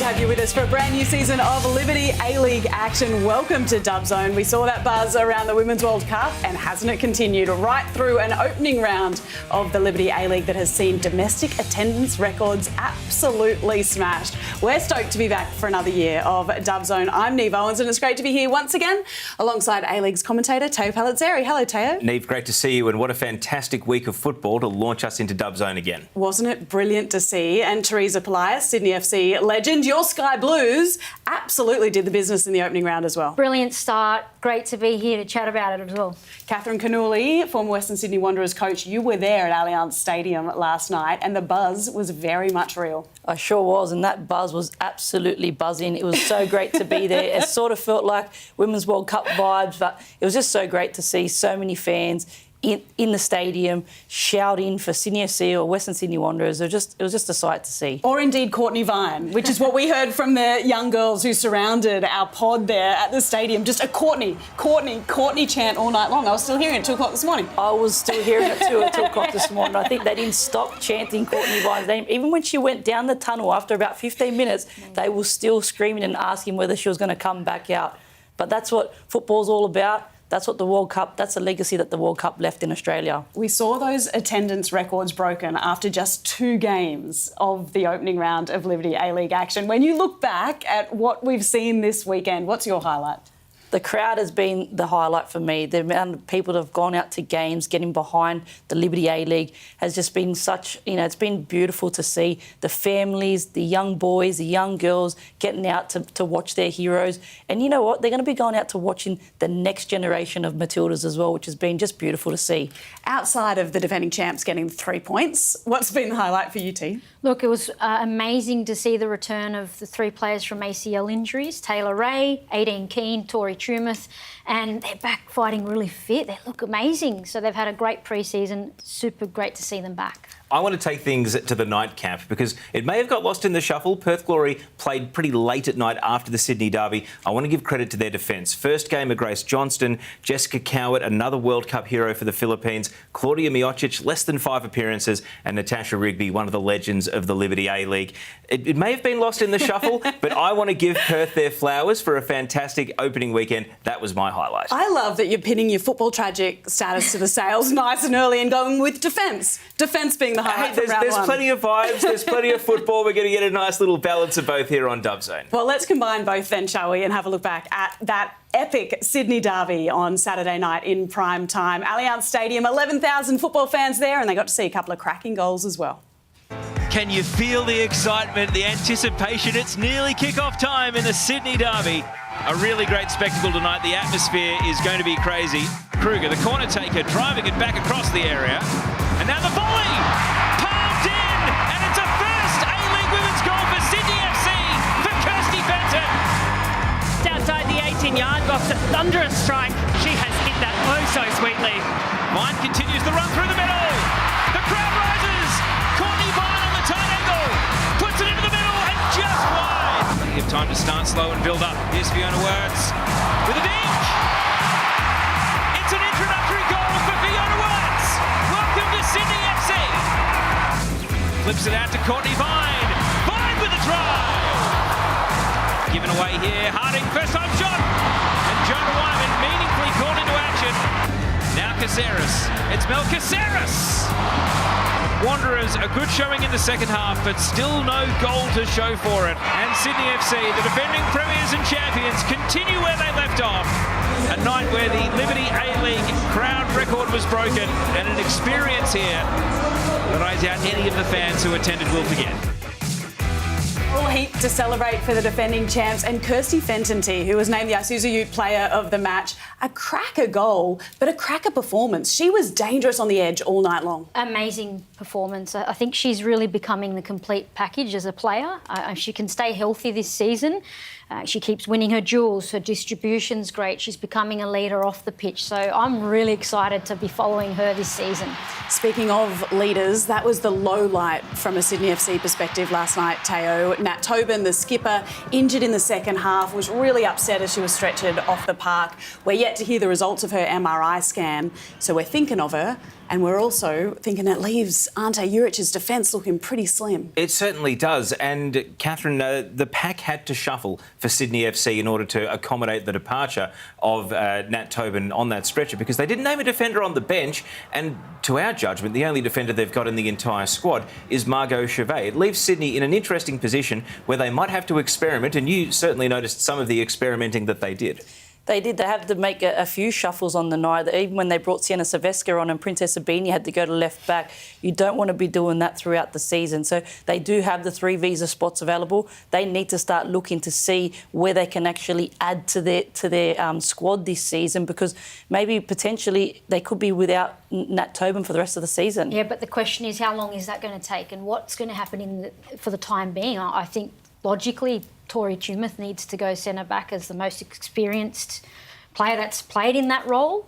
have you with us for a brand new season of Liberty A-League action. Welcome to Dub Zone. We saw that buzz around the Women's World Cup, and hasn't it continued right through an opening round of the Liberty A-League that has seen domestic attendance records absolutely smashed. We're stoked to be back for another year of Dub Zone. I'm Niav Owens, and it's great to be here once again alongside A-League's commentator Teo Pellizzeri. Hello, Teo. Niav, great to see you, and what a fantastic week of football to launch us into Dub Zone again. Wasn't it brilliant to see? And Teresa, Polias, Sydney FC legend, your Sky Blues absolutely did the business in the opening round as well. Brilliant start. Great to be here to chat about it as well. Cath, Cannuli, former Western Sydney Wanderers coach, you were there at Allianz Stadium last night, and the buzz was very much real. I sure was, and that buzz was absolutely buzzing. It was so great to be there. It sort of felt like Women's World Cup vibes, but it was just so great to see so many fans in the stadium shouting for Sydney FC or Western Sydney Wanderers. It was just a sight to see. Or indeed Courtney Vine, which is what we heard from the young girls who surrounded our pod there at the stadium. Just a Courtney chant all night long. I was still hearing it at 2 o'clock this morning. I was still hearing it too at 2 o'clock this morning. I think they didn't stop chanting Courtney Vine's name. Even when she went down the tunnel after about 15 minutes, they were still screaming and asking whether she was going to come back out. But that's what football's all about. That's what the World Cup, that's the legacy that the World Cup left in Australia. We saw those attendance records broken after just 2 games of the opening round of Liberty A-League action. When you look back at what we've seen this weekend, what's your highlight? The crowd has been the highlight for me. The amount of people that have gone out to games, getting behind the Liberty A-League has just been such, it's been beautiful to see the families, the young boys, the young girls getting out to watch their heroes. And you know what? They're going to be going out to watching the next generation of Matildas as well, which has been just beautiful to see. Outside of the defending champs getting 3 points, what's been the highlight for you, T? Look, it was amazing to see the return of the 3 players from ACL injuries, Taylor Ray, Aideen Keane, Tori Trumuth, and they're back fighting really fit. They look amazing. So they've had a great pre-season. Super great to see them back. I want to take things to the nightcap because it may have got lost in the shuffle. Perth Glory played pretty late at night after the Sydney derby. I want to give credit to their defence. First game of Grace Johnston, Jessica Cowart, another World Cup hero for the Philippines, Claudia Miocic, less than 5 appearances, and Natasha Rigby, one of the legends of the Liberty A-League. It may have been lost in the shuffle, but I want to give Perth their flowers for a fantastic opening weekend. That was my highlight. I love that you're pinning your football tragic status to the sails nice and early and going with defence. Defence being the highlight from round there's one. plenty of vibes, there's plenty of football. We're going to get a nice little balance of both here on Dub Zone. Well, let's combine both then, shall we, and have a look back at that epic Sydney derby on Saturday night in prime time. Allianz Stadium, 11,000 football fans there, and they got to see a couple of cracking goals as well. Can you feel the excitement, the anticipation? It's nearly kick-off time in the Sydney derby. A really great spectacle tonight. The atmosphere is going to be crazy. Kruger, the corner taker, driving it back across the area. And now the volley! Palmed in! And it's a first A-League women's goal for Sydney FC for Kirsty Benton. Outside the 18-yard box, a thunderous strike. She has hit that oh so sweetly. Vine continues the run through the middle. The crowd rises. Courtney Vine on the tight angle. Puts it into the middle and just wide. Plenty of time to start slow and build up. Here's Fiona Wirtz with a dink. It's an introductory goal for Fiona Wirtz. Welcome to Sydney FC. Flips it out to Courtney Vine. Vine with a drive. Given away here. Harding, first time shot. And Jonah Wyman meaningfully caught into action. Now Caceres. It's Mel Caceres. Wanderers, a good showing in the second half, but still no goal to show for it. And Sydney FC, the defending premiers and champions, continue where they left off. A night where the Liberty A-League crowd record was broken, and an experience here that I doubt any of the fans who attended will forget. Full heap to celebrate for the defending champs, and Kirsty Fenton, who was named the Isuzu Ute player of the match. A cracker goal, but a cracker performance. She was dangerous on the edge all night long. Amazing performance. I think she's really becoming the complete package as a player. She can stay healthy this season. She keeps winning her duels. Her distribution's great. She's becoming a leader off the pitch. So I'm really excited to be following her this season. Speaking of leaders, that was the low light from a Sydney FC perspective last night, Teo. Nat Tobin, the skipper, injured in the second half, was really upset as she was stretchered off the park, where yet yet to hear the results of her MRI scan, so we're thinking of her. And we're also thinking it leaves Ante Juric's defence looking pretty slim. It certainly does. And, Catherine, the pack had to shuffle for Sydney FC in order to accommodate the departure of Nat Tobin on that stretcher, because they didn't name a defender on the bench. And to our judgment, the only defender they've got in the entire squad is Margot Chevet. It leaves Sydney in an interesting position where they might have to experiment. And you certainly noticed some of the experimenting that they did. They did. They had to make a few shuffles on the night. Even when they brought Sienna Silvesca on and Princess Sabini had to go to left back, you don't want to be doing that throughout the season. So they do have the 3 visa spots available. They need to start looking to see where they can actually add to their squad this season, because maybe potentially they could be without Nat Tobin for the rest of the season. Yeah, but the question is, how long is that going to take, and what's going to happen for the time being? I think logically, Tori Tumeth needs to go centre back as the most experienced player that's played in that role.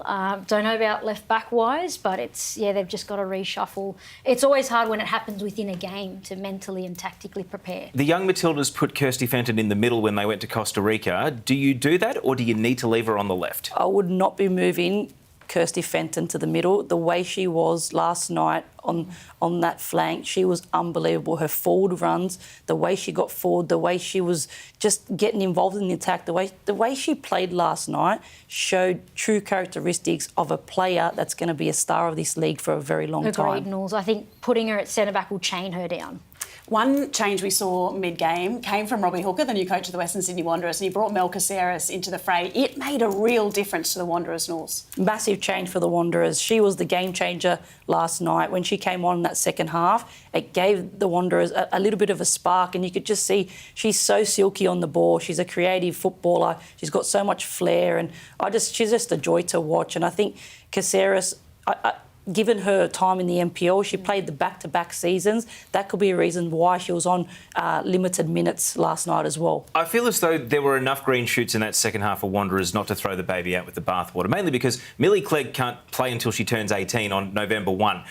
Don't know about left back wise, but they've just got to reshuffle. It's always hard when it happens within a game to mentally and tactically prepare. The young Matildas put Kirsty Fenton in the middle when they went to Costa Rica. Do you do that, or do you need to leave her on the left? I would not be moving Kirsty Fenton to the middle. The way she was last night on that flank, she was unbelievable. Her forward runs, the way she got forward, the way she was just getting involved in the attack, the way she played last night showed true characteristics of a player that's going to be a star of this league for a very long time. Agreed, Knowles. I think putting her at centre-back will chain her down. One change we saw mid-game came from Robbie Hooker, the new coach of the Western Sydney Wanderers, and he brought Mel Caceres into the fray. It made a real difference to the Wanderers, Knowles. Massive change for the Wanderers. She was the game changer last night. When she came on in that second half, it gave the Wanderers a little bit of a spark, and you could just see she's so silky on the ball. She's a creative footballer. She's got so much flair, and she's just a joy to watch. And I think Caceres, given her time in the NPL, she played the back-to-back seasons. That could be a reason why she was on limited minutes last night as well. I feel as though there were enough green shoots in that second half of Wanderers not to throw the baby out with the bathwater, mainly because Millie Clegg can't play until she turns 18 on November 1.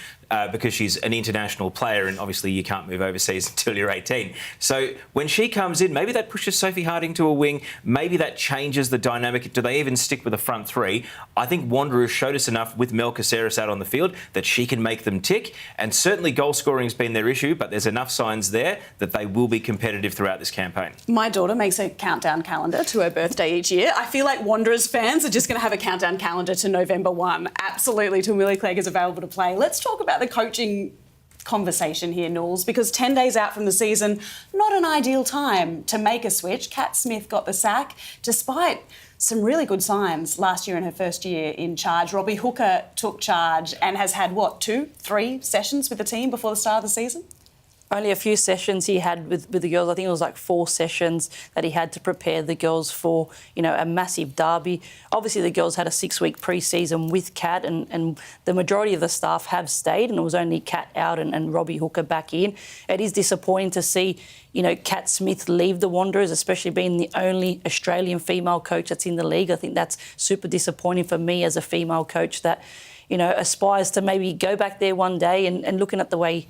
Because she's an international player, and obviously you can't move overseas until you're 18. So when she comes in, maybe that pushes Sophie Harding to a wing. Maybe that changes the dynamic. Do they even stick with a front 3? I think Wanderers showed us enough with Mel Caceres out on the field that she can make them tick. And certainly goal scoring has been their issue, but there's enough signs there that they will be competitive throughout this campaign. My daughter makes a countdown calendar to her birthday each year. I feel like Wanderers fans are just going to have a countdown calendar to November 1. Absolutely, till Millie Clegg is available to play. Let's talk about the coaching conversation here, Knowles, because 10 days out from the season, not an ideal time to make a switch. Kat Smith got the sack, despite some really good signs last year in her first year in charge. Robbie Hooker took charge and has had, 2-3 sessions with the team before the start of the season? Only a few sessions he had with the girls. I think it was like 4 sessions that he had to prepare the girls for, a massive derby. Obviously, the girls had a 6-week pre-season with Kat, and the majority of the staff have stayed, and it was only Kat out and Robbie Hooker back in. It is disappointing to see, Kat Smith leave the Wanderers, especially being the only Australian female coach that's in the league. I think that's super disappointing for me as a female coach that, aspires to maybe go back there one day, and looking at the way,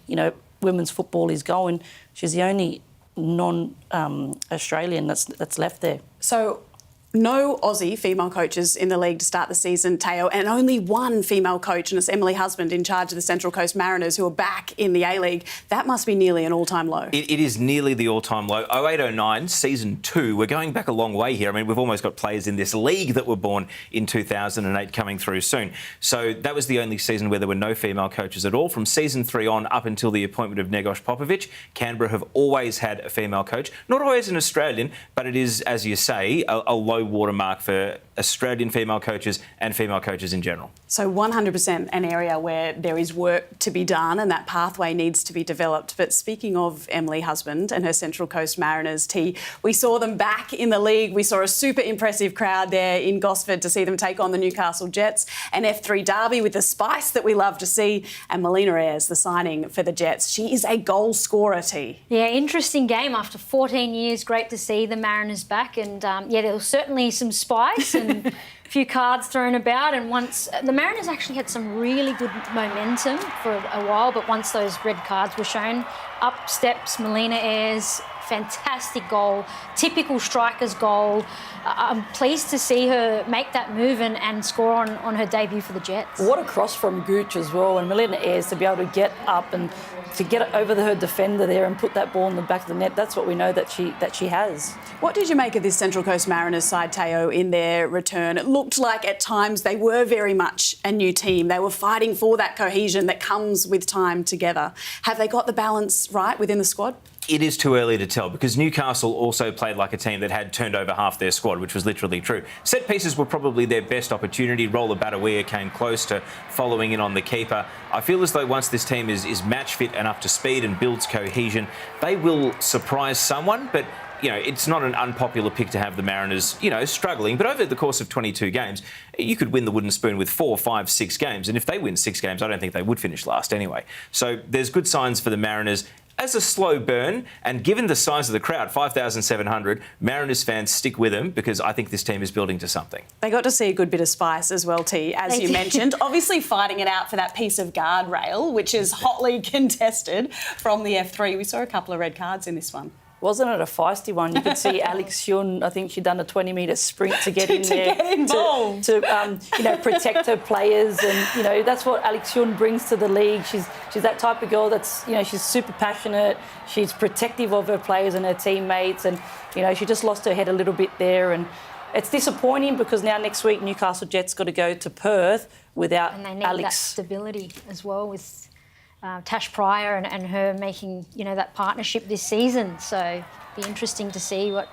women's football is going, she's the only non-Australian that's left there. So no Aussie female coaches in the league to start the season, Teo, and only one female coach, and it's Emily Husband in charge of the Central Coast Mariners, who are back in the A-League. That must be nearly an all-time low. It is nearly the all-time low. 08-09, season 2. We're going back a long way here. I mean, we've almost got players in this league that were born in 2008 coming through soon. So that was the only season where there were no female coaches at all. From season 3 on, up until the appointment of Negos Popovic, Canberra have always had a female coach. Not always an Australian, but it is, as you say, a low watermark for Australian female coaches and female coaches in general. So 100% an area where there is work to be done and that pathway needs to be developed. But speaking of Emily Husband and her Central Coast Mariners, we saw them back in the league. We saw a super impressive crowd there in Gosford to see them take on the Newcastle Jets, an F3 derby with the spice that we love to see, and Melina Ayres, the signing for the Jets. She is a goal scorer, T. Yeah, interesting game after 14 years. Great to see the Mariners back, and there was certainly some spice and a few cards thrown about, and once the Mariners actually had some really good momentum for a while, but once those red cards were shown, up steps Melina Ayres. Fantastic goal, typical striker's goal. I'm pleased to see her make that move and score on her debut for the Jets. What a cross from Gooch as well, and Melina Ayres to be able to get up and to get over her defender there and put that ball in the back of the net. That's what we know that she has. What did you make of this Central Coast Mariners side, Teo, in their return? It looked like at times they were very much a new team. They were fighting for that cohesion that comes with time together. Have they got the balance right within the squad? It is too early to tell because Newcastle also played like a team that had turned over half their squad, which was literally true. Set pieces were probably their best opportunity. Roller Batawia came close to following in on the keeper. I feel as though once this team is match fit and up to speed and builds cohesion, they will surprise someone, but it's not an unpopular pick to have the Mariners, struggling. But over the course of 22 games, you could win the wooden spoon with 4, 5, 6 games. And if they win 6 games, I don't think they would finish last anyway. So there's good signs for the Mariners. As a slow burn, and given the size of the crowd, 5,700, Mariners fans stick with them because I think this team is building to something. They got to see a good bit of spice as well, T, as you mentioned. Obviously fighting it out for that piece of guardrail, which is hotly contested from the F3. We saw a couple of red cards in this one. Wasn't it a feisty one? You could see Alex Hyun, I think she'd done a 20-metre sprint to get in there. Get involved. To protect her players. And, that's what Alex Hyun brings to the league. She's that type of girl that's, she's super passionate. She's protective of her players and her teammates. And, she just lost her head a little bit there. And it's disappointing because now next week Newcastle Jets got to go to Perth without and they need Alex. That stability as well with Tash Pryor and her making, that partnership this season. So be interesting to see what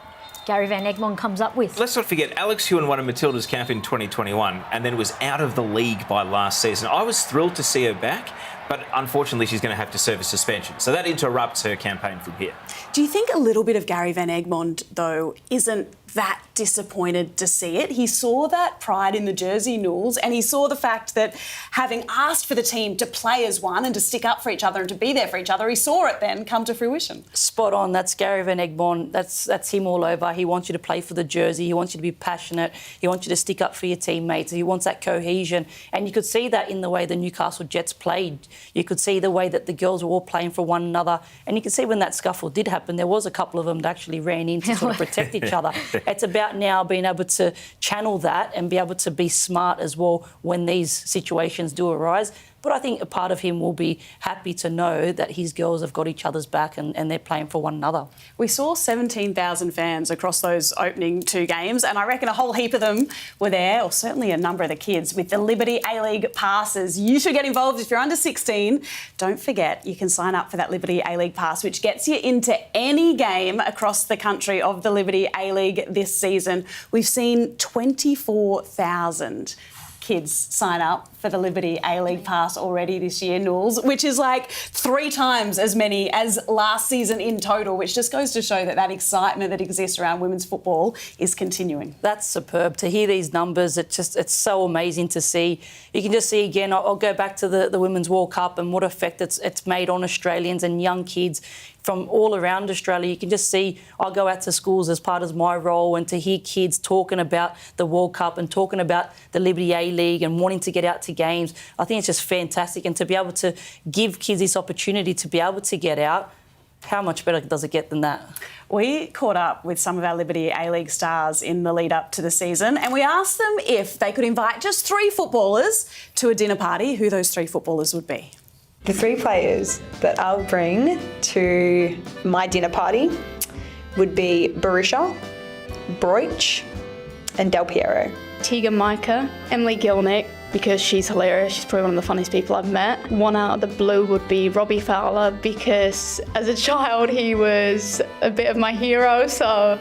Gary Van Egmond comes up with. Let's not forget, Alex Hyun won a Matilda's cap in 2021 and then was out of the league by last season. I was thrilled to see her back, but unfortunately she's going to have to serve a suspension. So that interrupts her campaign from here. Do you think a little bit of Gary Van Egmond, though, isn't that disappointed to see it? He saw that pride in the jersey, Knowles, and he saw the fact that having asked for the team to play as one and to stick up for each other and to be there for each other, he saw it then come to fruition. Spot on. That's Gary Van Egmond. That's him all over. He wants you to play for the jersey. He wants you to be passionate. He wants you to stick up for your teammates. He wants that cohesion. And you could see that in the way the Newcastle Jets played. You could see the way that the girls were all playing for one another. And you could see when that scuffle did happen, there was a couple of them that actually ran in to sort of protect each other. It's about now being able to channel that and be able to be smart as well when these situations do arise. But I think a part of him will be happy to know that his girls have got each other's back and they're playing for one another. We saw 17,000 fans across those opening 2 games, and I reckon a whole heap of them were there, or certainly a number of the kids, with the Liberty A-League passes. You should get involved if you're under 16. Don't forget, you can sign up for that Liberty A-League pass, which gets you into any game across the country of the Liberty A-League this season. We've seen 24,000 kids sign up for the Liberty A-League pass already this year, Knowles, which is like 3 times as many as last season in total, which just goes to show that excitement that exists around women's football is continuing. That's superb. To hear these numbers, it's so amazing to see. You can just see again, I'll go back to the Women's World Cup and what effect it's made on Australians and young kids from all around Australia. You can just see, I go out to schools as part of my role, and to hear kids talking about the World Cup and talking about the Liberty A-League and wanting to get out to games, I think it's just fantastic. And to be able to give kids this opportunity to be able to get out, how much better does it get than that? We caught up with some of our Liberty A-League stars in the lead up to the season, and we asked them if they could invite just 3 footballers to a dinner party, who those 3 footballers would be. The 3 players that I'll bring to my dinner party would be Barisha, Broich and Del Piero. Tegan Micah, Emily Gilnick, because she's hilarious. She's probably one of the funniest people I've met. One out of the blue would be Robbie Fowler, because as a child he was a bit of my hero, so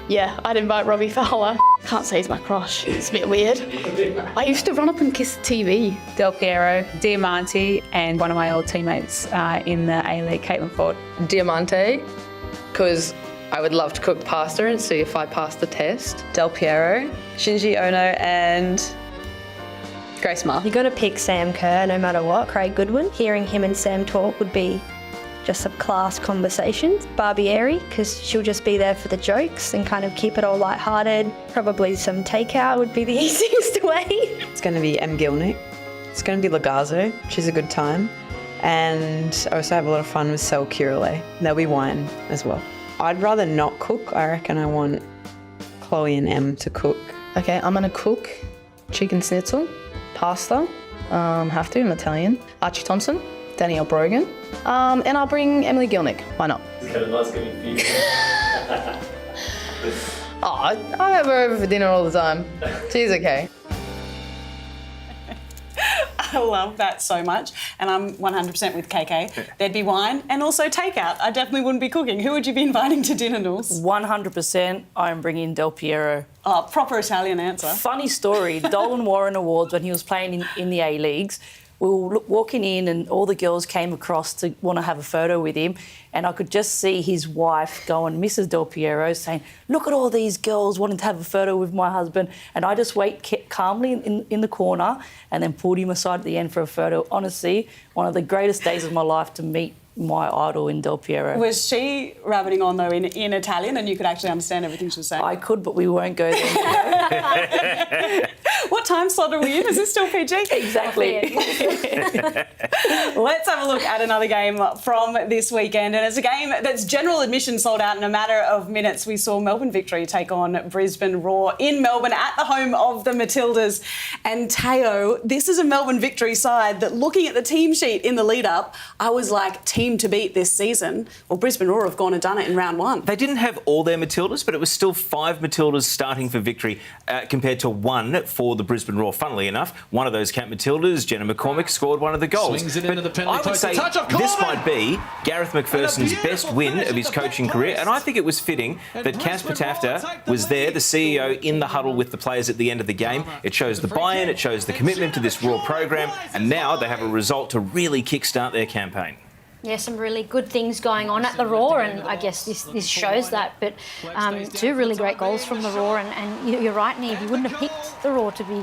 yeah, I'd invite Robbie Fowler. Can't say he's my crush, it's a bit weird. I used to run up and kiss the TV. Del Piero, Diamante, and one of my old teammates in the A-League, Caitlin Ford. Diamante, because I would love to cook pasta and see if I pass the test. Del Piero, Shinji Ono and Grace Ma. You're going to pick Sam Kerr no matter what. Craig Goodwin. Hearing him and Sam talk would be just some class conversations. Barbieri, because she'll just be there for the jokes and kind of keep it all lighthearted. Probably some takeout would be the easiest way. It's going to be M. Gilnick. It's going to be Lagazo. She's a good time. And I also have a lot of fun with Sel Kirale. There'll be wine as well. I'd rather not cook. I reckon I want Chloe and Em to cook. Okay, I'm gonna cook chicken schnitzel, pasta, have to, I'm Italian, Archie Thompson, Danielle Brogan, and I'll bring Emily Gilnick. Why not? It's kind of nice getting Oh, I have her over for dinner all the time. She's okay. I love that so much, and I'm 100% with KK. There'd be wine and also takeout. I definitely wouldn't be cooking. Who would you be inviting to dinner, Nils? 100%, I'm bringing Del Piero. Oh, proper Italian answer. Funny story, Dolan Warren Awards, when he was playing in the A-Leagues, we were walking in and all the girls came across to want to have a photo with him, and I could just see his wife going, Mrs. Del Piero, saying, look at all these girls wanting to have a photo with my husband, and I just wait calmly in the corner and then pulled him aside at the end for a photo. Honestly, one of the greatest days of my life to meet my idol in Del Piero. Was she rabbiting on, though, in Italian, and you could actually understand everything she was saying? I could, but we won't go there. What time slot are we in? Is this still PG? Exactly. Let's have a look at another game from this weekend, and it's a game that's general admission sold out in a matter of minutes. We saw Melbourne Victory take on Brisbane Roar in Melbourne at the home of the Matildas. And Teo, this is a Melbourne Victory side that, looking at the team sheet in the lead-up, I was like, team to beat this season. Well, Brisbane Roar have gone and done it in round one. They didn't have all their Matildas, but it was still 5 Matildas starting for Victory compared to 1 for the Brisbane Roar. Funnily enough, one of those Camp Matildas, Jenna McCormick, scored one of the goals. Swings it into the penalty I would post. say this might be Gareth McPherson's best win of his coaching career, and I think it was fitting that Cath was there, the CEO, in the huddle with the players at the end of the game. It shows the buy-in, it shows the commitment to this Roar program, and now they have a result to really kickstart their campaign. Yeah, some really good things going on at the Roar, and I guess this shows that. But 2 really great goals from the Roar, and you're right, Niamh, you wouldn't have picked the Roar to be,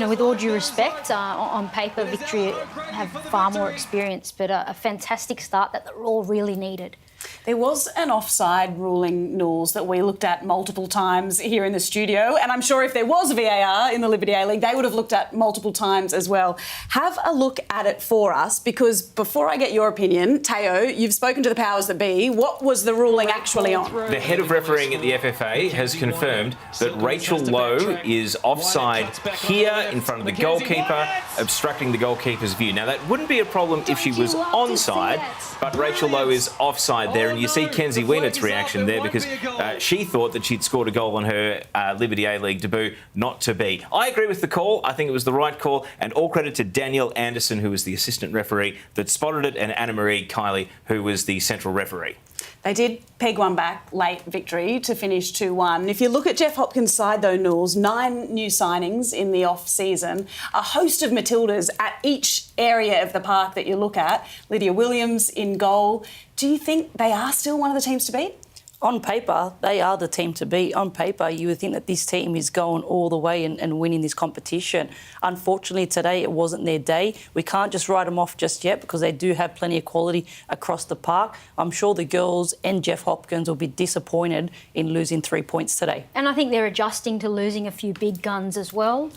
with all due respect, on paper, Victory have far more experience, but a fantastic start that the Roar really needed. There was an offside ruling, Knowles, that we looked at multiple times here in the studio, and I'm sure if there was VAR in the Liberty A-League, they would have looked at multiple times as well. Have a look at it for us, because before I get your opinion, Teo, you've spoken to the powers that be. What was the ruling actually on? The head of refereeing at the FFA has confirmed that Rachel Lowe is offside here in front of the goalkeeper, obstructing the goalkeeper's view. Now, that wouldn't be a problem if she was onside, but Rachel Lowe is offside there, and you see Kenzie Wienert's reaction there, because she thought that she'd scored a goal on her Liberty A-League debut. Not to be. I agree with the call. I think it was the right call, and all credit to Danielle Anderson, who was the assistant referee that spotted it, and Anna-Marie Kiley, who was the central referee. They did peg one back late, Victory, to finish 2-1. If you look at Jeff Hopkins' side, though, Knowles, 9 new signings in the off-season, a host of Matildas at each area of the park that you look at. Lydia Williams in goal. Do you think they are still one of the teams to beat? On paper, they are the team to beat. On paper, you would think that this team is going all the way and winning this competition. Unfortunately, today it wasn't their day. We can't just write them off just yet, because they do have plenty of quality across the park. I'm sure the girls and Jeff Hopkins will be disappointed in losing 3 points today. And I think they're adjusting to losing a few big guns as well.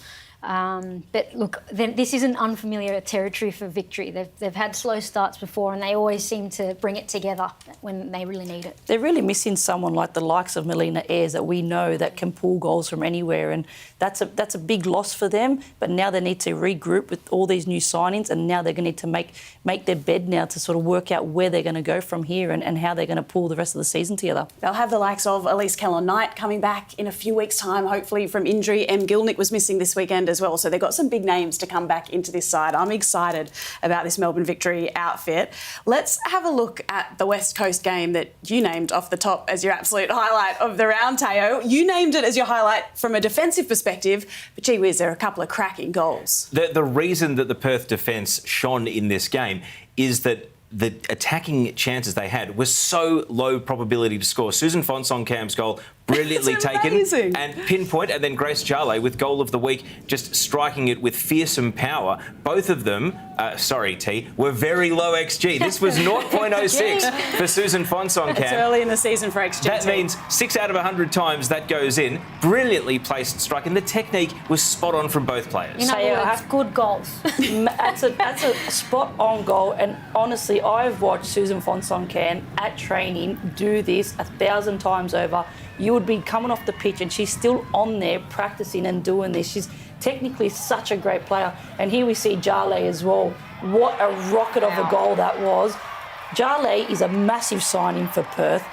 But look, this isn't unfamiliar territory for Victory. They've had slow starts before, and they always seem to bring it together when they really need it. They're really missing someone like the likes of Melina Ayres that we know that can pull goals from anywhere, and that's a big loss for them. But now they need to regroup with all these new signings, and now they're going to need to make their bed now to sort of work out where they're going to go from here and how they're going to pull the rest of the season together. They'll have the likes of Elise Keller-Knight coming back in a few weeks' time, hopefully from injury. Em Gilnick was missing this weekend as well, so they've got some big names to come back into this side. I'm excited about this Melbourne Victory outfit. Let's have a look at the West Coast game that you named off the top as your absolute highlight of the round, Teo. You named it as your highlight from a defensive perspective, but gee whiz, there are a couple of cracking goals. The reason that the Perth defence shone in this game is that the attacking chances they had were so low probability to score. Susan Fonsong-Cam's goal brilliantly It's taken amazing. and pinpoint, and then Grace Jale with goal of the week, just striking it with fearsome power. Both of them, were very low XG. This was 0.06 for Susan Fonsong. It's early in the season for XG. That means 6 out of 100 times that goes in. Brilliantly placed strike, and the technique was spot on from both players. In other words, good goals. That's a spot-on goal, and honestly, I've watched Susan Fonsong at training do this 1,000 times over. You would be coming off the pitch and she's still on there practicing and doing this. She's technically such a great player. And here we see Jale as well. What a rocket of a goal that was. Jale is a massive signing for Perth.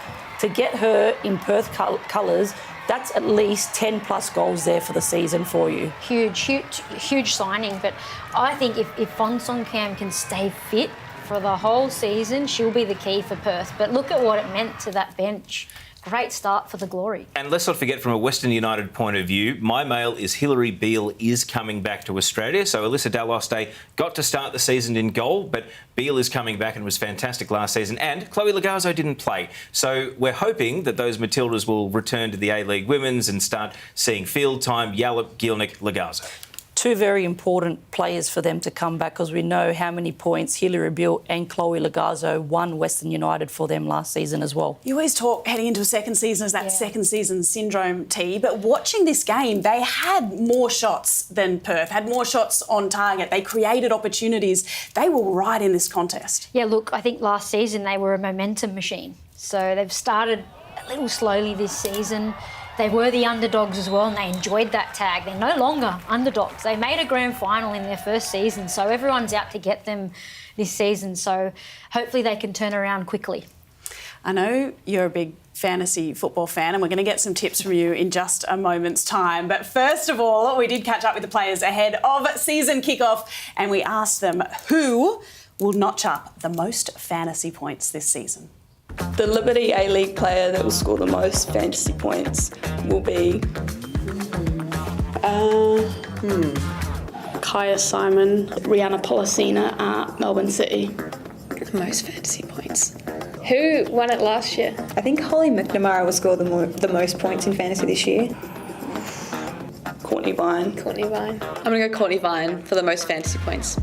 To get her in Perth colours, that's at least 10 plus goals there for the season for you. Huge signing. But I think if Fonsong can stay fit for the whole season, she'll be the key for Perth. But look at what it meant to that bench. Great start for the Glory. And let's not forget, from a Western United point of view, my mail is Hilary Beale is coming back to Australia. So Alyssa Daloste got to start the season in goal, but Beale is coming back and was fantastic last season. And Chloe Lagazzo didn't play. So we're hoping that those Matildas will return to the A-League Women's and start seeing field time. Yallop, Gielnik, Lagazzo. Two very important players for them to come back, because we know how many points Hilary Beale and Chloe Lagazzo won Western United for them last season as well. You always talk heading into a second season as that second season syndrome, T, but watching this game, they had more shots than Perth, had more shots on target. They created opportunities. They were right in this contest. Yeah, look, I think last season they were a momentum machine. So they've started a little slowly this season. They were the underdogs as well, and they enjoyed that tag. They're no longer underdogs. They made a grand final in their first season, so everyone's out to get them this season. So hopefully they can turn around quickly. I know you're a big fantasy football fan, and we're going to get some tips from you in just a moment's time. But first of all, we did catch up with the players ahead of season kickoff, and we asked them who will notch up the most fantasy points this season. The Liberty A-League player that will score the most fantasy points will be Kaya Simon, Rihanna Policina at Melbourne City. The most fantasy points. Who won it last year? I think Holly McNamara will score the most points in fantasy this year. Courtney Vine. I'm going to go Courtney Vine for the most fantasy points.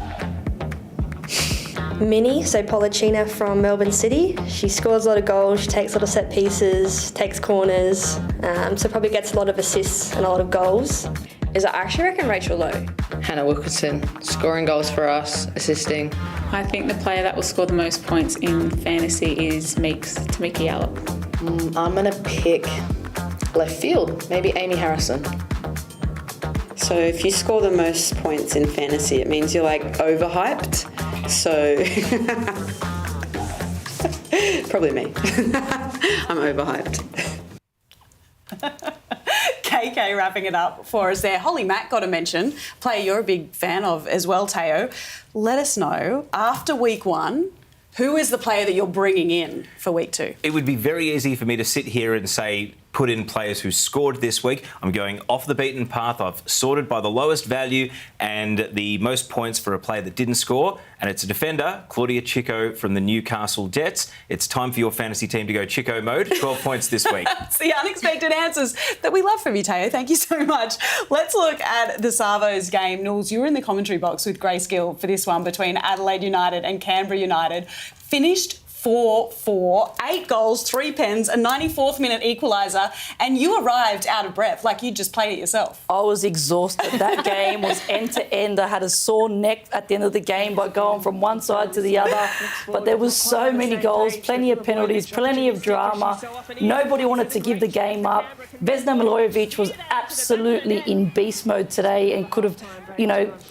Minnie, so Policina from Melbourne City. She scores a lot of goals, she takes a lot of set pieces, takes corners, so probably gets a lot of assists and a lot of goals. I actually reckon Rachel Lowe. Hannah Wilkinson, scoring goals for us, assisting. I think the player that will score the most points in fantasy is Tamiki Yallop. I'm going to pick left field, maybe Amy Harrison. So if you score the most points in fantasy, it means you're overhyped. So probably me. I'm overhyped. KK wrapping it up for us there. Holly Mack got a mention, player you're a big fan of as well, Teo. Let us know, after week one, who is the player that you're bringing in for week two? It would be very easy for me to sit here and say, put in players who scored this week. I'm going off the beaten path. I've sorted by the lowest value and the most points for a player that didn't score. And it's a defender, Claudia Chico from the Newcastle Jets. It's time for your fantasy team to go Chico mode. 12 points this week. It's the unexpected answers that we love from you, Teo. Thank you so much. Let's look at the Savos game. Knowles, you were in the commentary box with Grace Gill for this one between Adelaide United and Canberra United. Finished 4-4, 8 goals, 3 pens, a 94th minute equaliser, and you arrived out of breath like you just played it yourself. I was exhausted. That game was end to end. I had a sore neck at the end of the game by going from one side to the other. But there was so many goals, plenty of penalties, plenty of drama. Nobody wanted to give the game up. Vesna Milojevic was absolutely in beast mode today and could have,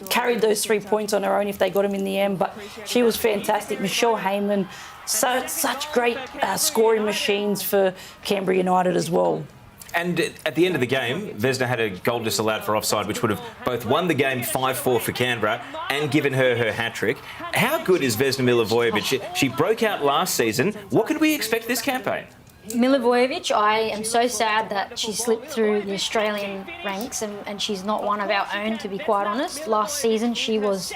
carried those 3 points on her own if they got them in the end. But she was fantastic. Michelle Heyman, such great scoring machines for Canberra United as well. And at the end of the game, Vesna had a goal disallowed for offside, which would have both won the game 5-4 for Canberra and given her hat-trick. How good is Vesna Milivojevic? She broke out last season. What could we expect this campaign? Milivojevic, I am so sad that she slipped through the Australian ranks and she's not one of our own, to be quite honest. Last season she was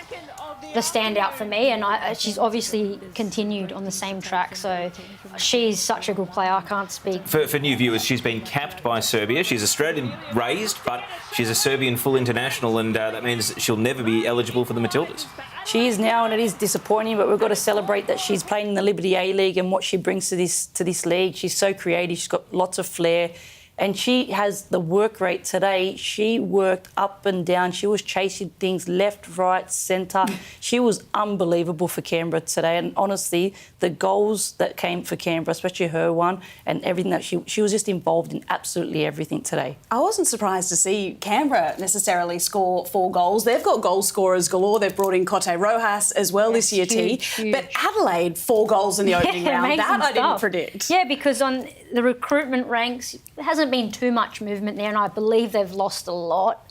the standout for me, and she's obviously continued on the same track. So she's such a good player. I can't speak. For new viewers, she's been capped by Serbia. She's Australian raised, but she's a Serbian full international, and that means she'll never be eligible for the Matildas. She is now, and it is disappointing, but we've got to celebrate that she's playing in the Liberty A-League and what she brings to this league. She's so creative. She's got lots of flair. And she has the work rate today. She worked up and down. She was chasing things left, right, centre. She was unbelievable for Canberra today. And honestly, the goals that came for Canberra, especially her one, and everything that she was just involved in absolutely everything today. I wasn't surprised to see Canberra necessarily score 4 goals. They've got goal scorers galore. They've brought in Cote Rojas as well this year, huge. But Adelaide, 4 goals in the opening round. That I didn't predict. Yeah, because on the recruitment ranks, there hasn't been too much movement there, and I believe they've lost a lot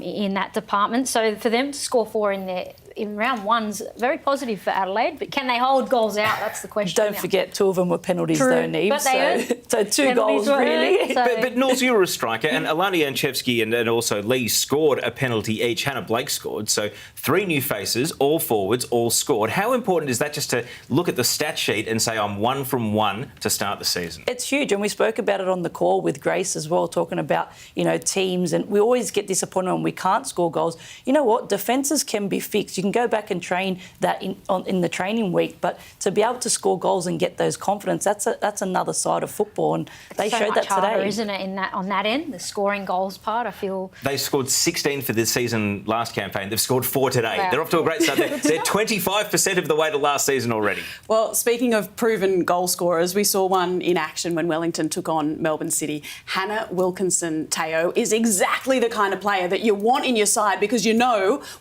in that department. So for them to score 4 in round 1's very positive for Adelaide, but can they hold goals out? That's the question. Don't forget 2 of them were penalties. True, though, Niamh. But So 2 goals really. But Knowles, you were a striker, and Alana Janchevsky and also Lee scored a penalty each. Hannah Blake scored. So 3 new faces, all forwards, all scored. How important is that just to look at the stat sheet and say I'm 1 from 1 to start the season? It's huge, and we spoke about it on the call with Grace as well, talking about teams, and we always get disappointed when we can't score goals. You know what? Defences can be fixed. You can go back and train that in the training week, but to be able to score goals and get those confidence, that's another side of football, and they showed that harder, today, isn't it? On that end, the scoring goals part, I feel they scored 16 for this season last campaign. They've scored 4 today. Wow. They're off to a great start. They're 25% of the way to last season already. Well, speaking of proven goal scorers, we saw one in action when Wellington took on Melbourne City. Hannah Wilkinson-Teo is exactly the kind of player that you want in your side, because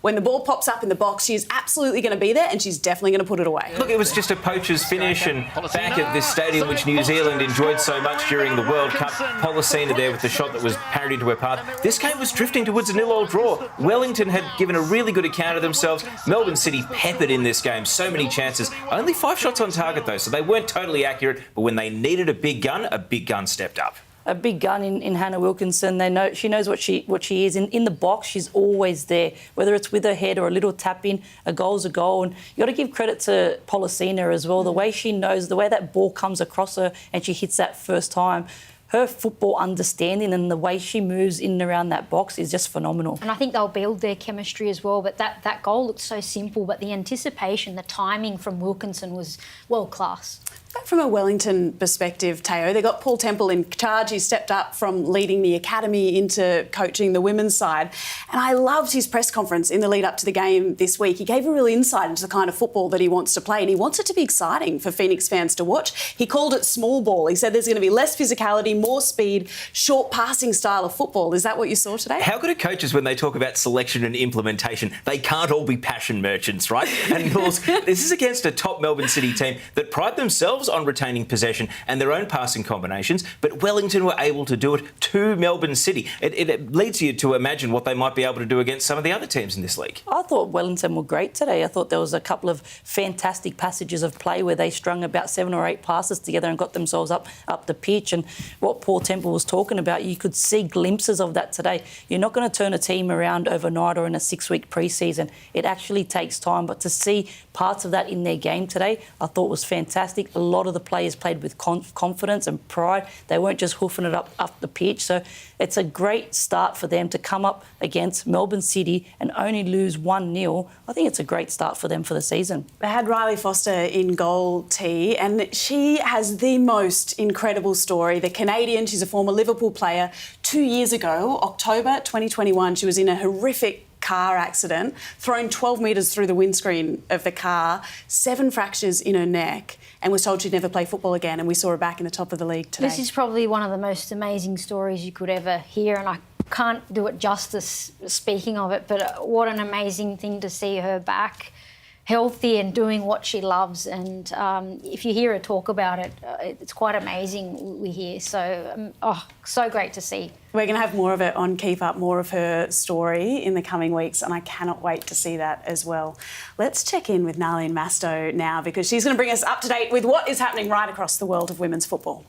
when the ball pops up in the box, she is absolutely going to be there, and she's definitely going to put it away. Look, it was just a poacher's finish, and back at this stadium which New Zealand enjoyed so much during the World Cup, Pollicina there with the shot that was parried into her path. This game was drifting towards a 0-0 draw. Wellington had given a really good account of themselves. Melbourne City peppered in this game, so many chances. Only 5 shots on target though, so they weren't totally accurate, but when they needed a big gun stepped up. A big gun in Hannah Wilkinson. She knows what she is. In the box, she's always there, whether it's with her head or a little tap in. A goal's a goal. And you got to give credit to Pollicina as well. The way she knows, the way that ball comes across her and she hits that first time. Her football understanding and the way she moves in and around that box is just phenomenal. And I think they'll build their chemistry as well. But that goal looked so simple, but the anticipation, the timing from Wilkinson was world class. Back from a Wellington perspective, Teo, they got Paul Temple in charge. He stepped up from leading the academy into coaching the women's side. And I loved his press conference in the lead up to the game this week. He gave a real insight into the kind of football that he wants to play, and he wants it to be exciting for Phoenix fans to watch. He called it small ball. He said there's going to be less physicality, more speed, short passing style of football. Is that what you saw today? How good are coaches when they talk about selection and implementation? They can't all be passion merchants, right? And this is against a top Melbourne City team that pride themselves on retaining possession and their own passing combinations, but Wellington were able to do it to Melbourne City. It leads you to imagine what they might be able to do against some of the other teams in this league. I thought Wellington were great today. I thought there was a couple of fantastic passages of play where they strung about 7 or 8 passes together and got themselves up the pitch. And what Paul Temple was talking about, you could see glimpses of that today. You're not going to turn a team around overnight or in a 6-week pre-season. It actually takes time, but to see parts of that in their game today, I thought was fantastic. A lot of the players played with confidence and pride. They weren't just hoofing it up the pitch. So it's a great start for them to come up against Melbourne City and only lose 1-0. I think it's a great start for them for the season. They had Riley Foster in goal, T, and she has the most incredible story. The Canadian, she's a former Liverpool player. 2 years ago, October 2021, she was in a horrific car accident, thrown 12 metres through the windscreen of the car, 7 fractures in her neck, and was told she'd never play football again, and we saw her back in the top of the league today. This is probably one of the most amazing stories you could ever hear, and I can't do it justice speaking of it, but what an amazing thing to see her back healthy and doing what she loves. And if you hear her talk about it, it's quite amazing we hear. So, so great to see. We're going to have more of it on Keep Up, more of her story in the coming weeks, and I cannot wait to see that as well. Let's check in with Narlene Masto now, because she's going to bring us up to date with what is happening right across the world of women's football.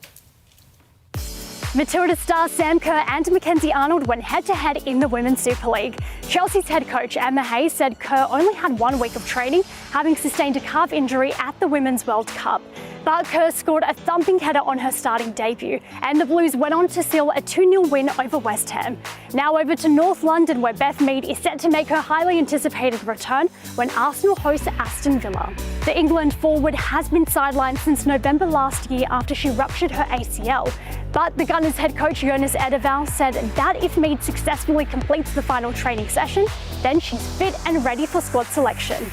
Matilda star Sam Kerr and Mackenzie Arnold went head-to-head in the Women's Super League. Chelsea's head coach Emma Hayes said Kerr only had 1 week of training, having sustained a calf injury at the Women's World Cup. But Kerr scored a thumping header on her starting debut, and the Blues went on to seal a 2-0 win over West Ham. Now over to North London, where Beth Mead is set to make her highly anticipated return when Arsenal hosts Aston Villa. The England forward has been sidelined since November last year after she ruptured her ACL. But the Gunners head coach Jonas Edeval said that if Mead successfully completes the final training session, then she's fit and ready for squad selection.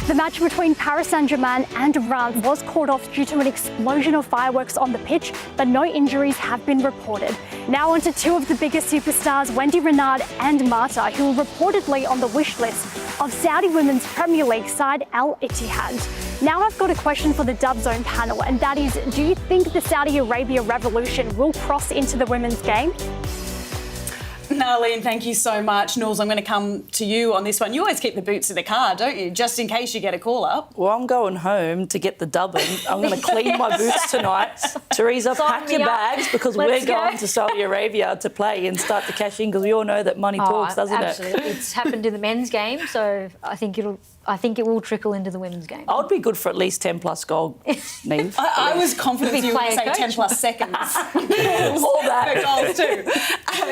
The match between Paris Saint-Germain and Reims was called off due to an explosion of fireworks on the pitch, but no injuries have been reported. Now on to 2 of the biggest superstars, Wendy Renard and Marta, who are reportedly on the wish list of Saudi Women's Premier League side Al Ittihad. Now I've got a question for the Dub Zone panel, and that is, do you think the Saudi Arabia revolution will cross into the women's game? Narlene, thank you so much. Nulls, I'm going to come to you on this one. You always keep the boots in the car, don't you? Just in case you get a call up. Well, I'm going home to get the dubbing. I'm going to clean my boots tonight. Teresa, pack your bags because we're going to Saudi Arabia to play and start to cash in because we all know that money talks, doesn't absolutely. it? It's happened in the men's game, so I think it will trickle into the women's game. I would be good for at least 10 plus goal, Niamh. I was confident you were going to say 10 plus seconds. All that. For goals too.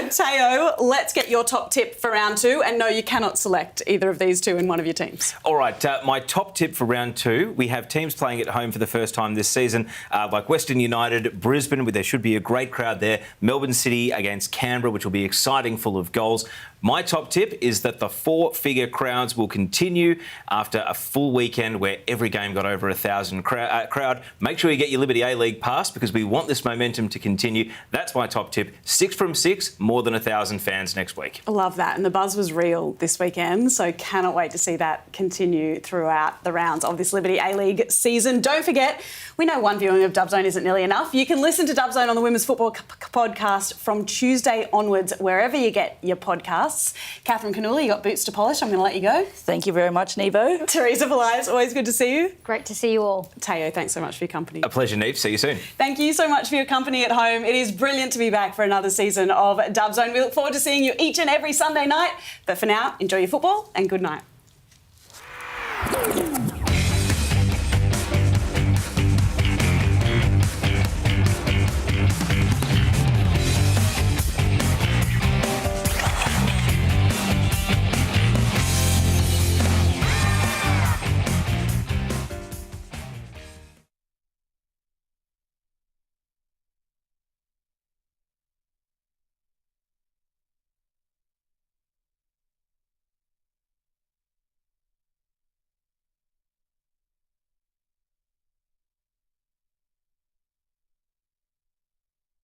Teo, let's get your top tip for round 2. And no, you cannot select either of these 2 in one of your teams. All right, my top tip for round 2, we have teams playing at home for the first time this season, like Western United, Brisbane, where there should be a great crowd there, Melbourne City against Canberra, which will be exciting, full of goals. My top tip is that the 4-figure crowds will continue after a full weekend where every game got over 1,000 crowd. Make sure you get your Liberty A-League pass because we want this momentum to continue. That's my top tip. 6 from 6, more than 1,000 fans next week. I love that. And the buzz was real this weekend, so cannot wait to see that continue throughout the rounds of this Liberty A-League season. Don't forget, we know one viewing of Dub Zone isn't nearly enough. You can listen to Dub Zone on the Women's Football Podcast from Tuesday onwards, wherever you get your podcasts. Cath and Cannuli, you got boots to polish. I'm going to let you go. Thank you very much, Nevo. Teresa, Polias, always good to see you. Great to see you all. Teo, thanks so much for your company. A pleasure, Niamh. See you soon. Thank you so much for your company at home. It is brilliant to be back for another season of Dub Zone. We look forward to seeing you each and every Sunday night. But for now, enjoy your football and good night.